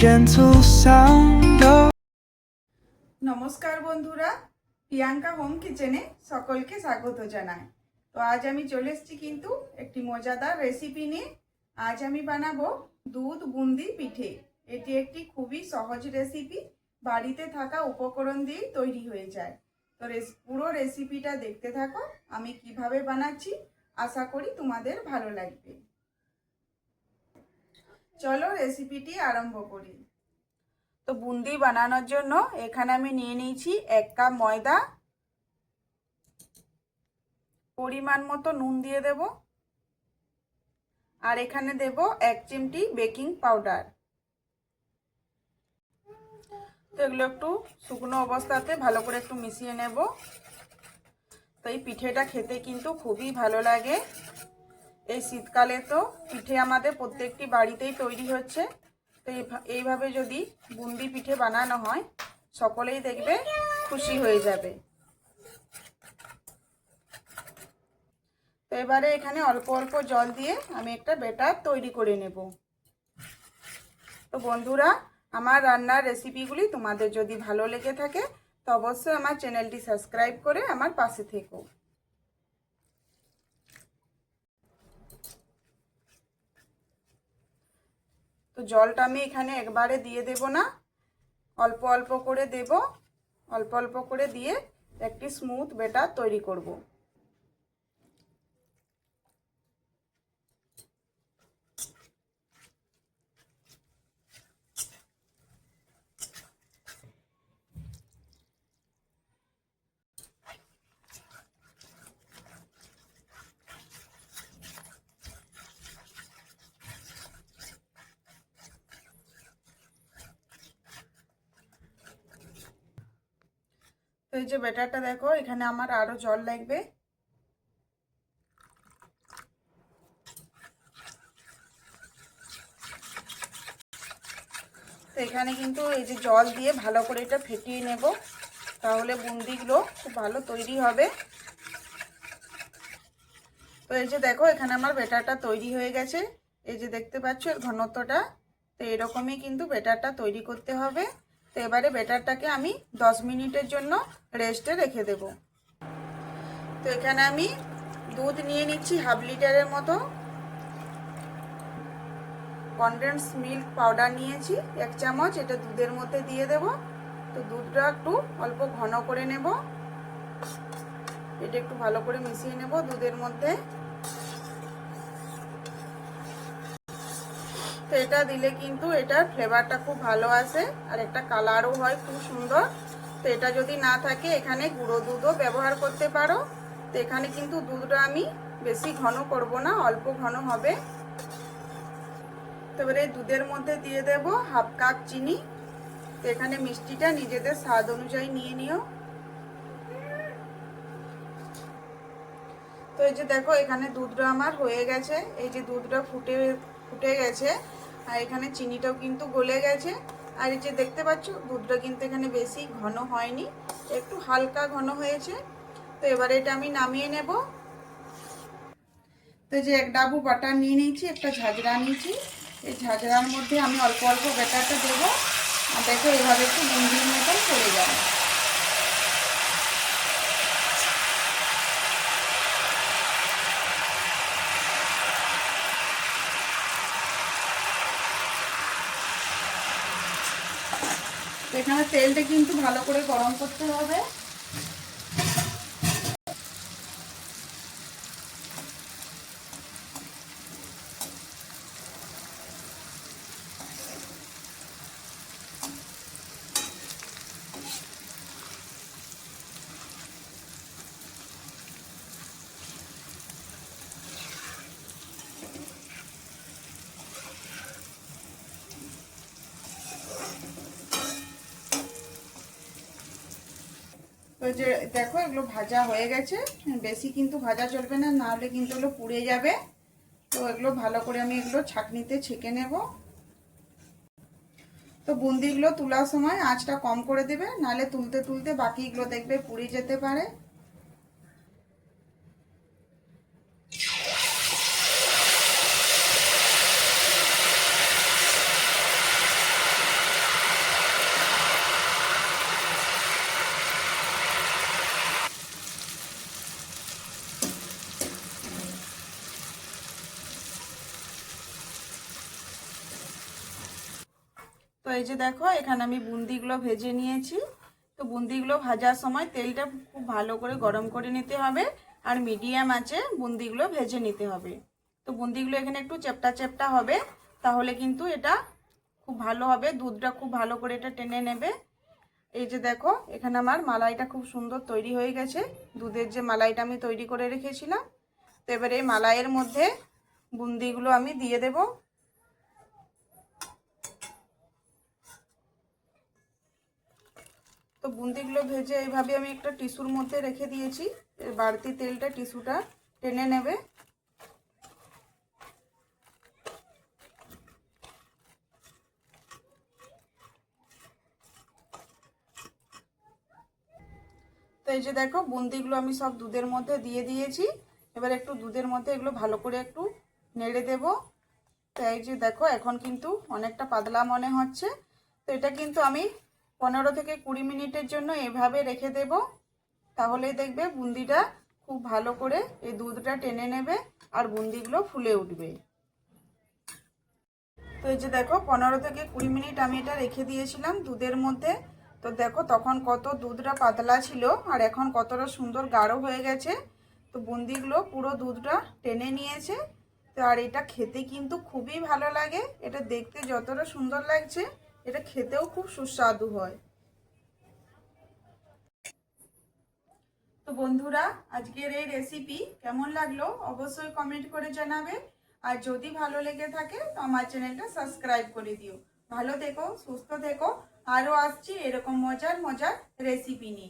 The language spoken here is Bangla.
gentle sound of নমস্কার বন্ধুরা, প্রিয়াঙ্কা হোম কিচেনে সকলকে স্বাগত জানাই। তো আজ আমি চলে এসেছি কিন্তু একটি মজাদার রেসিপি নিয়ে। আজ আমি বানাবো দুধ বুন্দি পিঠে। এটি একটি খুবই সহজ রেসিপি, বাড়িতে থাকা উপকরণ দিয়ে তৈরি হয়ে যায়। তো পুরো রেসিপিটা দেখতে থাকো, আমি কিভাবে বানাচ্ছি। আশা করি তোমাদের ভালো লাগবে। চলো রেসিপিটি আরম্ভ করি। তো বুন্দি বানানোর জন্য এখানে আমি নিয়ে নিয়েছি 1 কাপ ময়দা, পরিমাণ মতো নুন দিয়ে দেব, আর এখানে দেব 1 চিমটি বেকিং পাউডার। তো এগুলো একটু শুকনো অবস্থাতে ভালো করে একটু মিশিয়ে নেব। তো এই পিঠেটা খেতে কিন্তু খুবই ভালো লাগে। এই শীতকালে তো পিঠে আমাদের প্রত্যেকটি বাড়িতেই তৈরি হচ্ছে। তো এইভাবে যদি বুন্দি পিঠে বানানো হয়, সকলেই দেখবে খুশি হয়ে যাবে। তো এবারে এখানে অল্প অল্প জল দিয়ে আমি একটা ব্যাটার তৈরি করে নেব। তো বন্ধুরা, আমার রান্নার রেসিপিগুলি তোমাদের যদি ভালো লেগে থাকে তো অবশ্যই আমার চ্যানেলটি সাবস্ক্রাইব করে আমার পাশে থেকো। তো জলটা আমি এখানে একবারে দিয়ে দেব না, অল্প অল্প করে দেব। অল্প অল্প করে দিয়ে একটি স্মুথ ব্যাটার তৈরি করব। তো এই যে ব্যাটারটা দেখো, এখানে আমার আরো জল লাগবে। তো এখানে কিন্তু এই যে জল দিয়ে ভালো করে এটা ফেটিয়ে নেব, তাহলে বুন্দিগুলো খুব ভালো তৈরি হবে। তো এই যে দেখো, এখানে আমার ব্যাটারটা তৈরি হয়ে গেছে। এই যে দেখতে পাচ্ছ এর ঘনত্বটা। তো এরকমই কিন্তু ব্যাটারটা তৈরি করতে হবে। তো এবারে ব্যাটারটাকে আমি 10 মিনিটের জন্য রেস্টে রেখে দেব। তো এখানে আমি দুধ নিয়ে নিচ্ছি 1/2 লিটারের মতো। কনডেন্স মিল্ক পাউডার নিয়েছি 1 চামচ, এটা দুধের মধ্যে দিয়ে দেব। তো দুধটা একটু অল্প ঘন করে নেব। এটা একটু ভালো করে মিশিয়ে নেব দুধের মধ্যে। তো এটা দিলে কিন্তু এটার ফ্লেভারটা খুব ভালো আসে, আর একটা কালারও হয় খুব সুন্দর। তো এটা যদি না থাকে এখানে গুঁড়ো দুধও ব্যবহার করতে পারো। তো এখানে কিন্তু দুধটা আমি বেশি ঘন করব না, অল্প ঘন হবে। তো এবারে দুধের মধ্যে দিয়ে দেব 1/2 কাপ চিনি। তো এখানে মিষ্টিটা নিজেদের স্বাদ অনুযায়ী নিয়ে নিও। তো এই যে দেখো, এখানে দুধটা আমার হয়ে গেছে। এই যে দুধটা ফুটে গেছে, আর এখানে চিনিটাও কিন্তু গলে গেছে। আর এই যে দেখতে পাচ্ছ দুধটা কিন্তু এখানে বেশি ঘন হয়নি, একটু হালকা ঘন হয়েছে। তো এবারে এটা আমি নামিয়ে নেব। তো যে 1 ডাবু বাটার নিয়ে নিয়েছি, একটা ঝাঁঝরা নিয়েছি। এই ঝাঁঝরার মধ্যে আমি অল্প অল্প ব্যাটারটা দেবো, আর দেখো এভাবে একটু বুন্দির মতন চলে যাবে। এখানে তেলটা কিন্তু ভালো করে গরম করতে হবে। তো যে দেখো এগুলো ভাজা হয়ে গেছে। বেশি কিন্তু ভাজা চলবে না, নাহলে কিন্তু এগুলো পুড়ে যাবে। তো এগুলো ভালো করে আমি এগুলো ছাঁকনিতে ছেঁকে নেব। তো বুন্দিগুলো তোলার সময় আঁচটা কম করে দেবে, নাহলে তুলতে তুলতে বাকিগুলো দেখবে পুড়ে যেতে পারে। এই যে দেখো এখানে আমি বুন্দিগুলো ভেজে নিয়েছি। তো বুন্দিগুলো ভাজার সময় তেলটা খুব ভালো করে গরম করে নিতে হবে আর মিডিয়াম আঁচে বুন্দিগুলো ভেজে নিতে হবে। তো বুন্দিগুলো এখানে একটু চ্যাপটা চ্যাপটা হবে, তাহলে কিন্তু এটা খুব ভালো হবে, দুধটা খুব ভালো করে এটা টেনে নেবে। এই যে দেখো এখানে আমার মালাইটা খুব সুন্দর তৈরি হয়ে গেছে, দুধের যে মালাইটা আমি তৈরি করে রেখেছিলাম। তো এবারে এই মালাইয়ের মধ্যে বুন্দিগুলো আমি দিয়ে দেব। তো বুন্দিগুলো ভেজে এইভাবে আমি একটা টিস্যুর মধ্যে রেখে দিয়েছি, বাড়তি তেলটা টিস্যুটা টেনে নেবে। তো এই যে দেখো বুন্দিগুলো আমি সব দুধের মধ্যে দিয়ে দিয়েছি। এবার একটু দুধের মধ্যে এগুলো ভালো করে একটু নেড়ে দেব। তো এই যে দেখো এখন কিন্তু অনেকটা পাতলা মনে হচ্ছে। তো এটা কিন্তু আমি 15 থেকে 20 মিনিটের জন্য এভাবে রেখে দেব, তাহলেই দেখবে বুন্দিটা খুব ভালো করে এই দুধটা টেনে নেবে আর বুন্দিগুলো ফুলে উঠবে। তো এই যে দেখো 15 থেকে 20 মিনিট আমি এটা রেখে দিয়েছিলাম দুধের মধ্যে। তো দেখো তখন কত দুধটা পাতলা ছিল আর এখন কতটা সুন্দর গাঢ় হয়ে গেছে। তো বুন্দিগুলো পুরো দুধটা টেনে নিয়েছে। তো আর এটা খেতে কিন্তু খুবই ভালো লাগে, এটা দেখতে যতটা সুন্দর লাগছে এটা খেতেও খুব সুস্বাদু হয়। তো বন্ধুরা আজকের এই রেসিপি কেমন লাগলো অবশ্যই কমেন্ট করে জানাবে। আর যদি ভালো লেগে থাকে তো আমার চ্যানেলটা সাবস্ক্রাইব করে দিও। ভালো থেকো, সুস্থ থেকো, আরও আসছি এরকম মজার মজার রেসিপি নিয়ে।